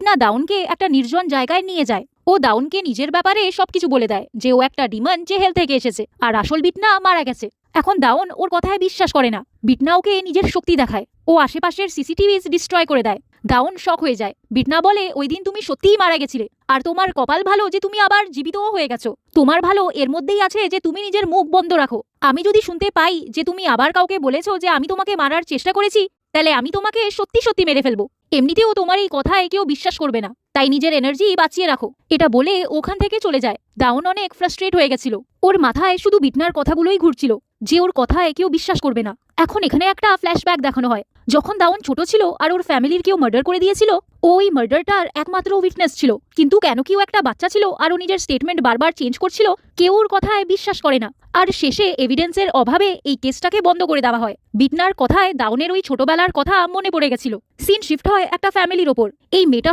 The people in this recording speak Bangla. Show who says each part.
Speaker 1: বিটনা দাউনকে একটা নির্জন জায়গায় নিয়ে যায়। ও দাউনকে নিজের ব্যাপারে সবকিছু বলে দেয় যে ও একটা ডিমন যে হেল থেকে এসেছে আর আসল বিটনা মারা গেছে। এখন দাউন ওর কথায় বিশ্বাস করে না। বিটনা ওকে নিজের শক্তি দেখায়। ও আশেপাশের সিসিটিভিজ ডিস্ট্রয় করে দেয়। দাউন শক হয়ে যায়। বিটনা বলে ওই দিন তুমি সত্যিই মারা গেছিলে আর তোমার কপাল ভালো যে তুমি আবার জীবিতও হয়ে গেছো। তোমার ভালো এর মধ্যেই আছে যে তুমি নিজের মুখ বন্ধ রাখো। আমি যদি শুনতে পাই যে তুমি আবার কাউকে বলেছো যে আমি তোমাকে মারার চেষ্টা করেছি, তাহলে আমি তোমাকে সত্যি সত্যি মেরে ফেলবো। এমনিতেও তোমার এই কথায় কেউ বিশ্বাস করবে না, তাই নিজের এনার্জি বাঁচিয়ে রাখো। এটা বলে ওখান থেকে চলে যায়। দাউন অনেক ফ্রাস্ট্রেট হয়ে গেছিল। ওর মাথায় শুধু বিটনার কথাগুলোই ঘুরছিল যে ওর কথায় কেউ বিশ্বাস করবে না। এখন এখানে একটা ফ্ল্যাশব্যাক দেখানো হয়। যখন দাউন ছোট ছিল আর ওর ফ্যামিলির কেউ মার্ডার করে দিয়েছিল, ও ওই মার্ডারটার একমাত্র উইটনেস ছিল। কিন্তু কেন কেউ একটা বাচ্চা ছিল আর ও নিজের স্টেটমেন্ট বারবার চেঞ্জ করছিল, কেউ ওর কথায় বিশ্বাস করে না। আর শেষে এভিডেন্সের অভাবে এই কেসটাকে বন্ধ করে দেওয়া হয়। বিটনার কথায় দাউনের ওই ছোটবেলার কথা মনে পড়ে গেছিল। সিন শিফট হয় একটা ফ্যামিলির ওপর। এই মেয়েটা